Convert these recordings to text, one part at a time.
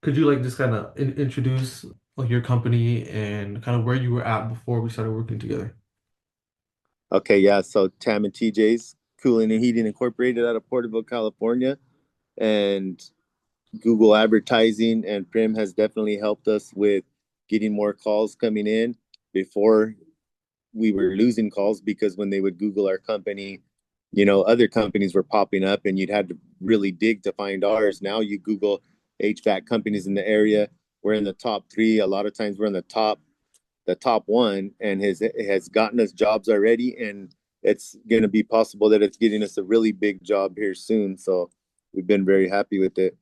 could you like just kind of introduce like your company and kind of where you were at before we started working together? Okay, yeah. So Tam and TJ's Cooling and Heating Incorporated out of Porterville, California, and Google Advertising and Prim has definitely helped us with getting more calls coming in. Before we were losing calls because when they would Google our company, other companies were popping up and you'd had to really dig to find ours. Now you Google HVAC companies in the area. We're in the top three. A lot of times we're in the top one, and has gotten us jobs already, and it's going to be possible that it's getting us a really big job here soon. So we've been very happy with it.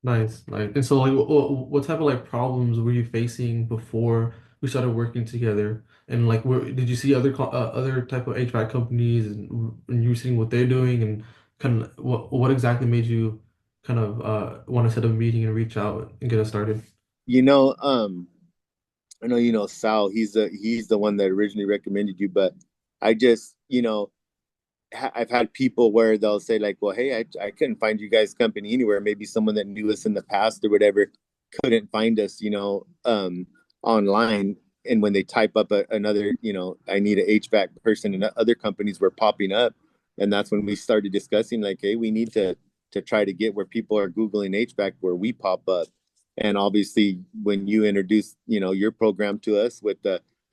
Nice, nice. And so, like, what type of like problems were you facing before we started working together? And like, did you see other type of HVAC companies and you seeing what they're doing and kind of what exactly made you kind of want to set up a meeting and reach out and get us started? You know, I know Sal. He's the one that originally recommended you, but I just I've had people where they'll say like, well, hey, I couldn't find you guys company anywhere. Maybe someone that knew us in the past or whatever couldn't find us, online. And when they type up another, I need a HVAC person, and other companies were popping up, and that's when we started discussing like, hey, we need to try to get where people are googling HVAC where we pop up. And obviously, when you introduce, your program to us with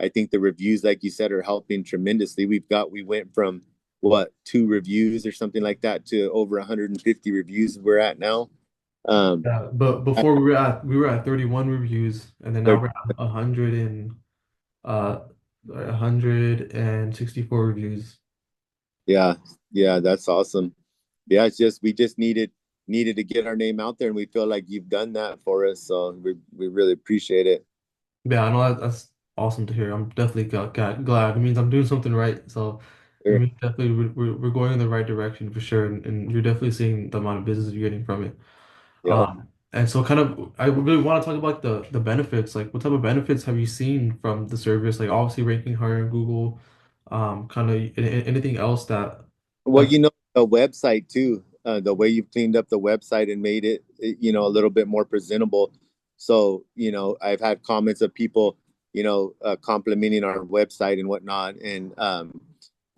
I think the reviews, like you said, are helping tremendously. We went from what, two reviews or something like that to over 150 reviews we're at now. Um, Yeah, but before we were at 31 reviews, and then now they're- we're at 164 reviews. yeah, yeah, that's awesome. Yeah, it's just we just needed to get our name out there, and we feel like you've done that for us. So we really appreciate it. Yeah, I know that's awesome to hear. I'm definitely glad. It means I'm doing something right. So it Sure. means definitely we're going in the right direction for sure, and you're definitely seeing the amount of business you're getting from it. Yep. And so kind of I really want to talk about the benefits. Like, what type of benefits have you seen from the service? Like, obviously ranking higher in Google. Kind of anything else Well, that the website too, the way you've cleaned up the website and made it, a little bit more presentable. So, I've had comments of people, complimenting our website and whatnot.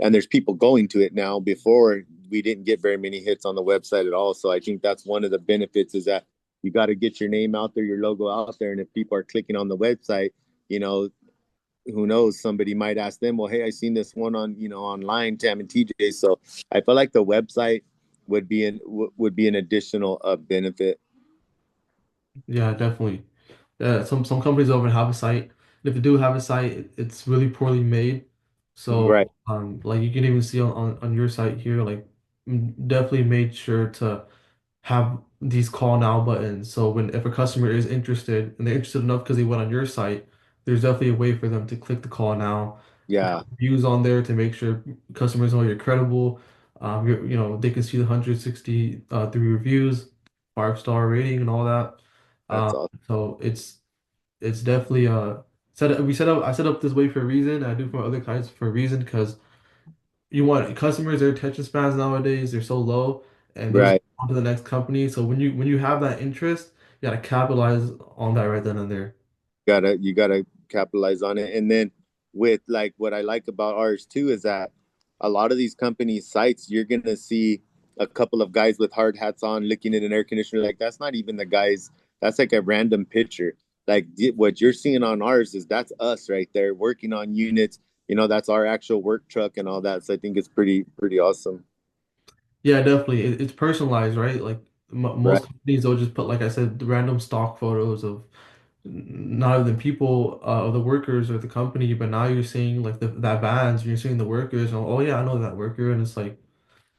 And there's people going to it now. Before, we didn't get very many hits on the website at all. So I think that's one of the benefits, is that you got to get your name out there, your logo out there. And if people are clicking on the website, you know, who knows, somebody might ask them, well, hey, I seen this one on, online, Tam and TJ. So I feel like the website would be an additional benefit. yeah, definitely. Yeah, some companies don't even have a site. And if they do have a site, it's really poorly made. Right. So, like you can even see on your site here, like definitely made sure to have these call now buttons. So when if a customer is interested and they're interested enough because they went on your site, there's definitely a way for them to click the call now. You have Yeah, reviews on there to make sure customers know you're credible. They can see the 160 three reviews, 5-star rating, and all that. that's Um, awesome. so it's definitely set up I set up this way for a reason. I do for other clients for a reason because you want customers, their attention spans nowadays, they're so low and they'll just Right. on to the next company. So when you have that interest, you gotta capitalize on that right then and there. You gotta capitalize on it. And then with like what I like about ours too is that a lot of these companies sites, you're gonna see a couple of guys with hard hats on looking at an air conditioner. Like, that's not even the guys, that's like a random picture. Like, what you're seeing on ours is that's us right there working on units. That's our actual work truck and all that. So I think it's pretty awesome. Yeah, definitely. It's personalized, right? Like Right. most companies, they'll just put, like I said, the random stock photos of not of the people, of the workers or the company, but now you're seeing like that vans, and you're seeing the workers, and oh yeah, I know that worker, and it's like,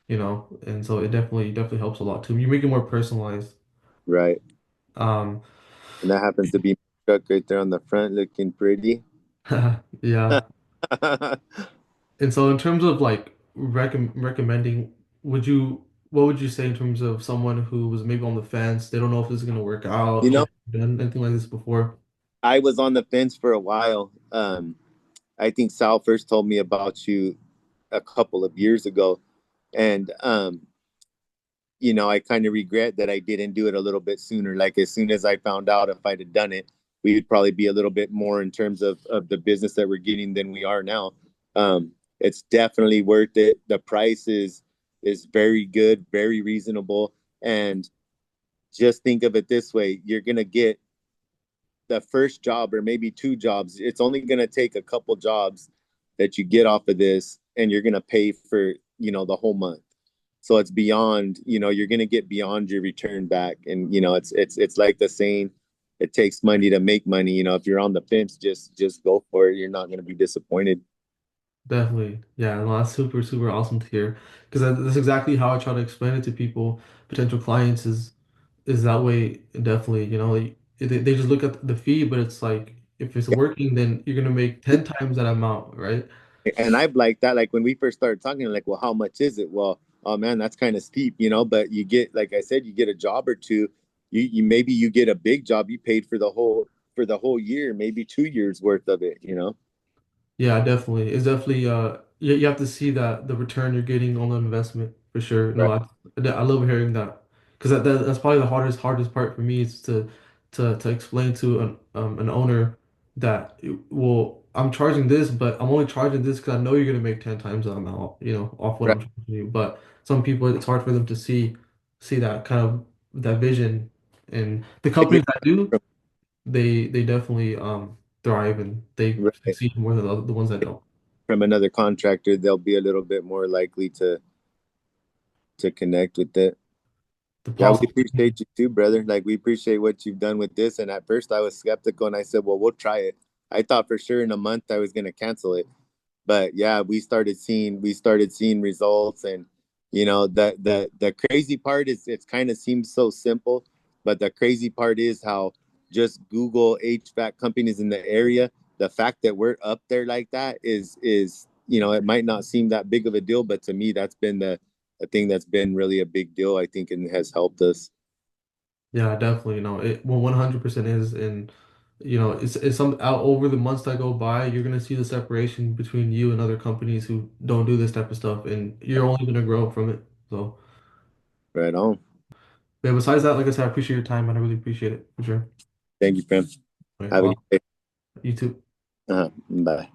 and so it definitely helps a lot too. You make it more personalized. Right. Um, And that happens to be my truck right there on the front looking pretty. yeah. And so in terms of like recommending, what would you say in terms of someone who was maybe on the fence, they don't know if this is gonna work out, you know, done anything like this before? I was on the fence for a while. I think Sal first told me about you a couple of years ago, and I kind of regret that I didn't do it a little bit sooner. Like as soon as I found out, if I'd have done it, we would probably be a little bit more in terms of the business that we're getting than we are now. It's definitely worth it. The price is very good, very reasonable, and just think of it this way: you're gonna get the first job or maybe two jobs. It's only gonna take a couple jobs that you get off of this, and you're gonna pay for the whole month. So it's beyond, you're gonna get beyond your return back, and it's like the saying, it takes money to make money. If you're on the fence, just go for it. You're not gonna be disappointed. Definitely. Yeah, no, that's super, super awesome to hear. Because that's exactly how I try to explain it to people, potential clients is that way. Definitely, they just look at the fee, but it's like if it's working, then you're gonna make 10 times that amount, right? And I've liked that. Like when we first started talking, like, well, how much is it? Well, oh man, that's kind of steep. But you get, like I said, you get a job or two. You maybe you get a big job. You paid for the whole year, maybe 2 years worth of it. Yeah, definitely. It's definitely you have to see that the return you're getting on the investment for sure. Right. No, I love hearing that because that's probably the hardest part for me is to explain to an owner that well I'm charging this, but I'm only charging this because I know you're gonna make 10 times the amount, off what Right. I'm charging you. But some people it's hard for them to see that kind of that vision, and the And companies that do, they definitely thrive and they right. succeed more than the ones that don't. From another contractor, they'll be a little bit more likely to connect with it. The Yeah, we possible. appreciate you too, brother. Like we appreciate what you've done with this. And at first I was skeptical and I said, well, we'll try it. I thought for sure in a month I was gonna cancel it. But yeah, we started seeing results. And the crazy part is it's kind of seems so simple, but the crazy part is how just Google HVAC companies in the area, the fact that we're up there like that is it might not seem that big of a deal, but to me that's been the thing that's been really a big deal, I think, and has helped us. Yeah, definitely. It well 100% is, and it's some out over the months that go by, you're gonna see the separation between you and other companies who don't do this type of stuff, and you're only gonna grow from it. So, Right on. yeah. Besides that, like I said, I appreciate your time, and I really appreciate it for sure. Thank you, Pam. All right, Have a good well, day. you too. Bye.